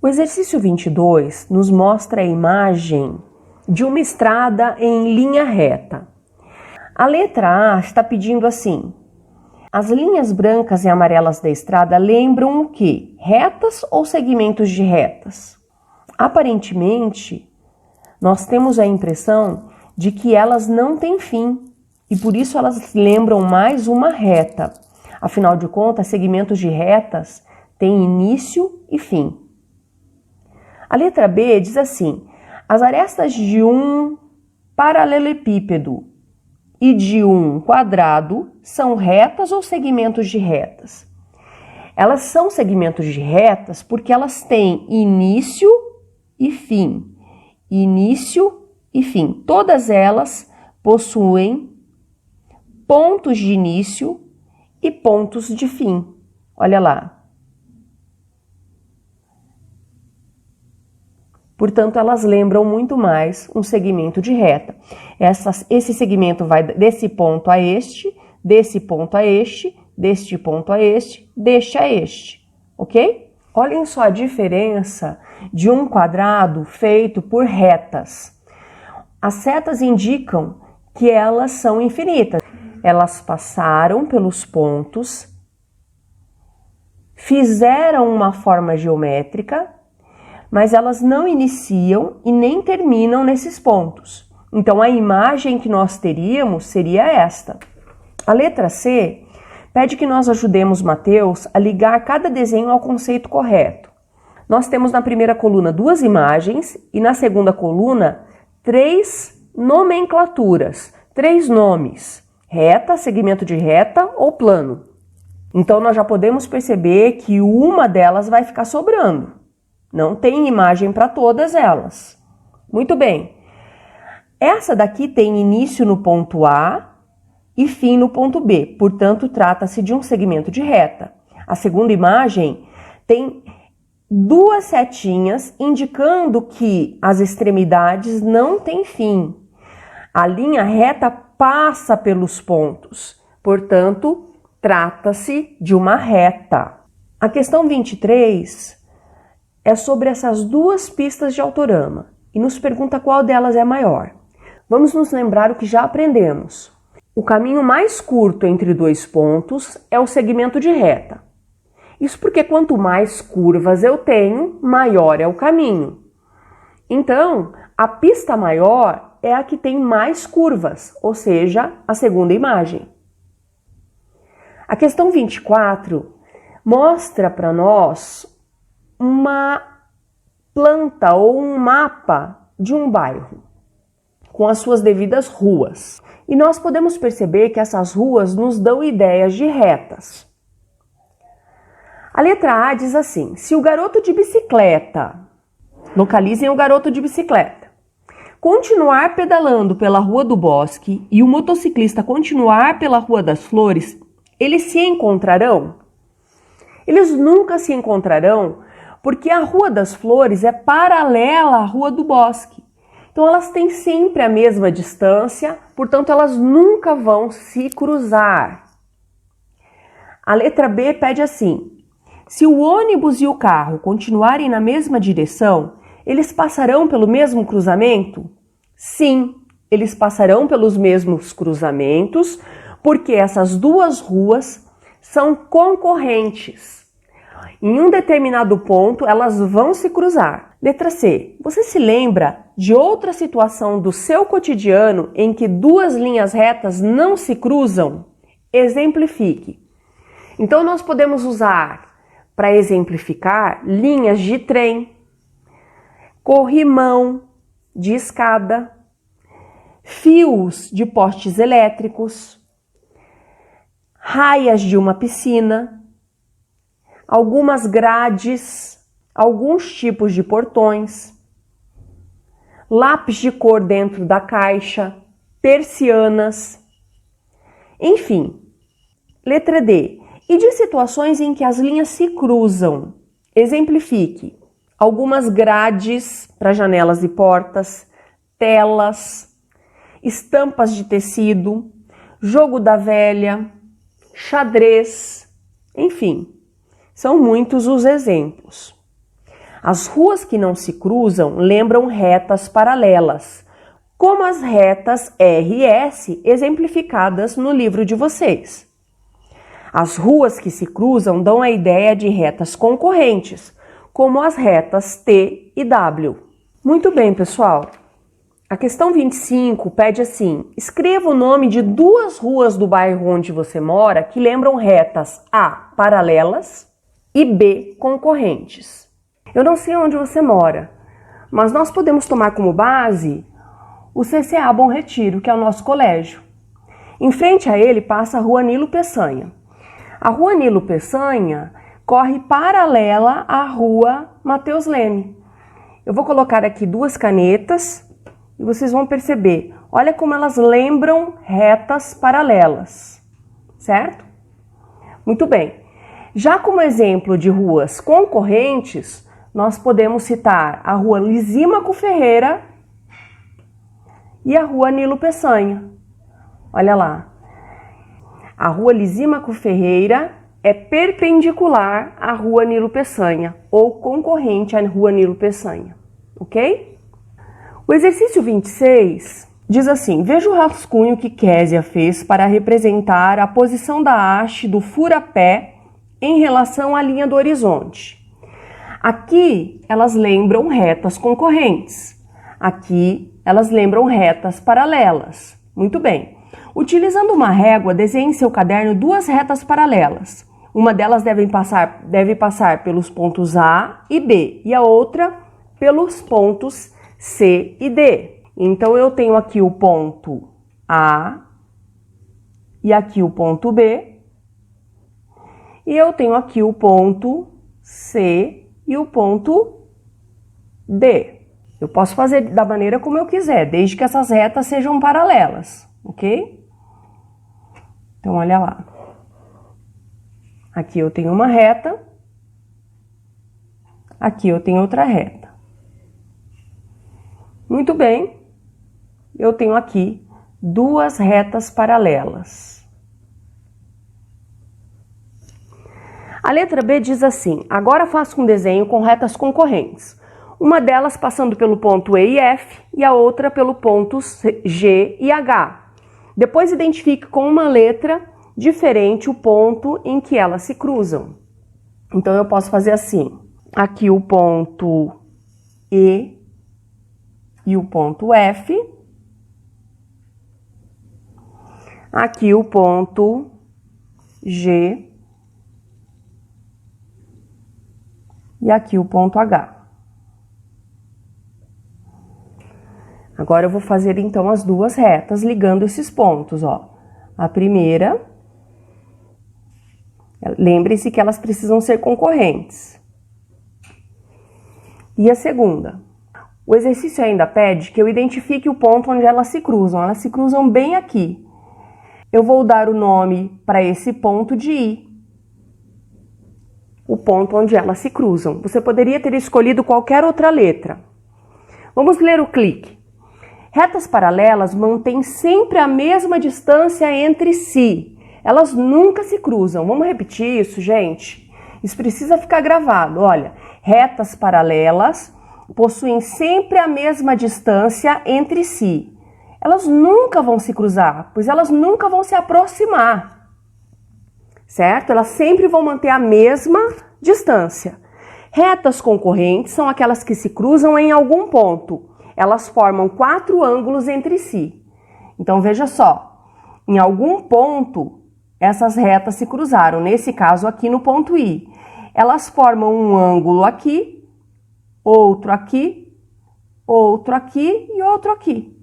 O exercício 22 nos mostra a imagem de uma estrada em linha reta. A letra A está pedindo assim: as linhas brancas e amarelas da estrada lembram o quê? Retas ou segmentos de retas? Aparentemente, nós temos a impressão de que elas não têm fim e por isso elas lembram mais uma reta. Afinal de contas, segmentos de retas têm início e fim. A letra B diz assim: as arestas de um paralelepípedo e de um quadrado são retas ou segmentos de retas? Elas são segmentos de retas porque elas têm início e fim. Início e fim. Todas elas possuem pontos de início e pontos de fim. Olha lá. Portanto, elas lembram muito mais um segmento de reta. Esse segmento vai desse ponto a este, desse ponto a este, deste ponto a este, deste a este, ok? Olhem só a diferença de um quadrado feito por retas. As setas indicam que elas são infinitas. Elas passaram pelos pontos, fizeram uma forma geométrica, mas elas não iniciam e nem terminam nesses pontos. Então, a imagem que nós teríamos seria esta. A letra C pede que nós ajudemos Mateus a ligar cada desenho ao conceito correto. Nós temos na primeira coluna 2 imagens e na segunda coluna 3 nomenclaturas, 3 nomes: reta, segmento de reta ou plano. Então, nós já podemos perceber que uma delas vai ficar sobrando. Não tem imagem para todas elas. Muito bem. Essa daqui tem início no ponto A e fim no ponto B. Portanto, trata-se de um segmento de reta. A segunda imagem tem 2 setinhas indicando que as extremidades não têm fim. A linha reta passa pelos pontos. Portanto, trata-se de uma reta. A questão 23 é sobre essas 2 pistas de autorama e nos pergunta qual delas é maior. Vamos nos lembrar o que já aprendemos. O caminho mais curto entre 2 pontos é o segmento de reta. Isso porque quanto mais curvas eu tenho, maior é o caminho. Então, a pista maior é a que tem mais curvas, ou seja, a segunda imagem. A questão 24 mostra para nós uma planta ou um mapa de um bairro, com as suas devidas ruas. E nós podemos perceber que essas ruas nos dão ideias de retas. A letra A diz assim: se o garoto de bicicleta, localizem o garoto de bicicleta, continuar pedalando pela Rua do Bosque e o motociclista continuar pela Rua das Flores, eles se encontrarão? Eles nunca se encontrarão, porque a Rua das Flores é paralela à Rua do Bosque. Então elas têm sempre a mesma distância, portanto elas nunca vão se cruzar. A letra B pede assim: se o ônibus e o carro continuarem na mesma direção, eles passarão pelo mesmo cruzamento? Sim, eles passarão pelos mesmos cruzamentos, porque essas 2 ruas são concorrentes. Em um determinado ponto, elas vão se cruzar. Letra C. Você se lembra de outra situação do seu cotidiano em que 2 linhas retas não se cruzam? Exemplifique. Então, nós podemos usar, para exemplificar, linhas de trem, corrimão de escada, fios de postes elétricos, raias de uma piscina, algumas grades, alguns tipos de portões, lápis de cor dentro da caixa, persianas, enfim. Letra D. E de situações em que as linhas se cruzam? Exemplifique. Algumas grades para janelas e portas, telas, estampas de tecido, jogo da velha, xadrez, enfim. São muitos os exemplos. As ruas que não se cruzam lembram retas paralelas, como as retas R e S exemplificadas no livro de vocês. As ruas que se cruzam dão a ideia de retas concorrentes, como as retas T e W. Muito bem, pessoal. A questão 25 pede assim: escreva o nome de duas ruas do bairro onde você mora que lembram retas A, paralelas, e B, concorrentes. Eu não sei onde você mora, mas nós podemos tomar como base o CCA Bom Retiro, que é o nosso colégio. Em frente a ele passa a Rua Nilo Peçanha. A Rua Nilo Peçanha corre paralela à Rua Mateus Leme. Eu vou colocar aqui duas canetas e vocês vão perceber, olha como elas lembram retas paralelas, certo? Muito bem. Já como exemplo de ruas concorrentes, nós podemos citar a Rua Lisímaco Ferreira e a Rua Nilo Peçanha. Olha lá. A Rua Lisímaco Ferreira é perpendicular à Rua Nilo Peçanha ou concorrente à Rua Nilo Peçanha, ok? O exercício 26 diz assim: veja o rascunho que Késia fez para representar a posição da haste do fura-pé em relação à linha do horizonte. Aqui elas lembram retas concorrentes, aqui elas lembram retas paralelas. Muito bem. Utilizando uma régua, desenhe em seu caderno duas retas paralelas. Uma delas deve passar pelos pontos A e B e a outra pelos pontos C e D. Então eu tenho aqui o ponto A e aqui o ponto B. E eu tenho aqui o ponto C e o ponto D. Eu posso fazer da maneira como eu quiser, desde que essas retas sejam paralelas, ok? Então, olha lá. Aqui eu tenho uma reta, aqui eu tenho outra reta. Muito bem, eu tenho aqui duas retas paralelas. A letra B diz assim: agora faça um desenho com retas concorrentes. Uma delas passando pelo ponto E e F e a outra pelo pontos G e H. Depois identifique com uma letra diferente o ponto em que elas se cruzam. Então eu posso fazer assim: aqui o ponto E e o ponto F. Aqui o ponto G e aqui o ponto H. Agora eu vou fazer então as duas retas ligando esses pontos, ó. A primeira, lembre-se que elas precisam ser concorrentes. E a segunda. O exercício ainda pede que eu identifique o ponto onde elas se cruzam. Elas se cruzam bem aqui. Eu vou dar o nome para esse ponto de I. O ponto onde elas se cruzam. Você poderia ter escolhido qualquer outra letra. Vamos ler o clique. Retas paralelas mantêm sempre a mesma distância entre si. Elas nunca se cruzam. Vamos repetir isso, gente? Isso precisa ficar gravado. Olha, retas paralelas possuem sempre a mesma distância entre si. Elas nunca vão se cruzar, pois elas nunca vão se aproximar. Certo? Elas sempre vão manter a mesma distância. Retas concorrentes são aquelas que se cruzam em algum ponto. Elas formam 4 ângulos entre si. Então, veja só. Em algum ponto, essas retas se cruzaram. Nesse caso, aqui no ponto I. Elas formam um ângulo aqui, outro aqui e outro aqui.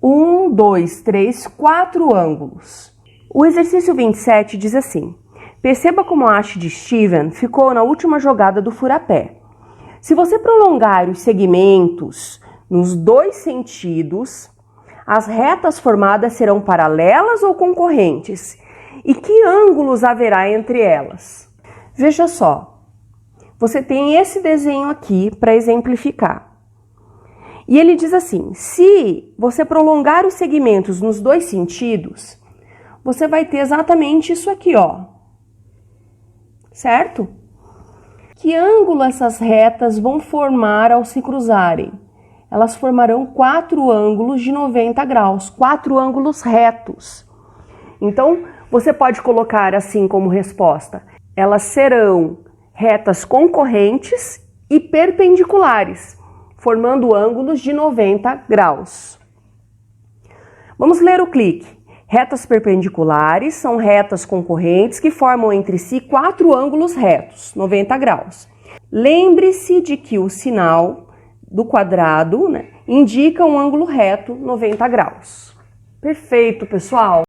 1, 2, 3, 4 ângulos. O exercício 27 diz assim: perceba como a haste de Steven ficou na última jogada do fura-pé. Se você prolongar os segmentos nos dois sentidos, as retas formadas serão paralelas ou concorrentes? E que ângulos haverá entre elas? Veja só, você tem esse desenho aqui para exemplificar. E ele diz assim: se você prolongar os segmentos nos dois sentidos, você vai ter exatamente isso aqui, ó. Certo? Que ângulo essas retas vão formar ao se cruzarem? Elas formarão 4 ângulos de 90 graus, 4 ângulos retos. Então, você pode colocar assim como resposta: elas serão retas concorrentes e perpendiculares, formando ângulos de 90 graus. Vamos ler o clique. Retas perpendiculares são retas concorrentes que formam entre si 4 ângulos retos, 90 graus. Lembre-se de que o sinal do quadrado, indica um ângulo reto, 90 graus. Perfeito, pessoal!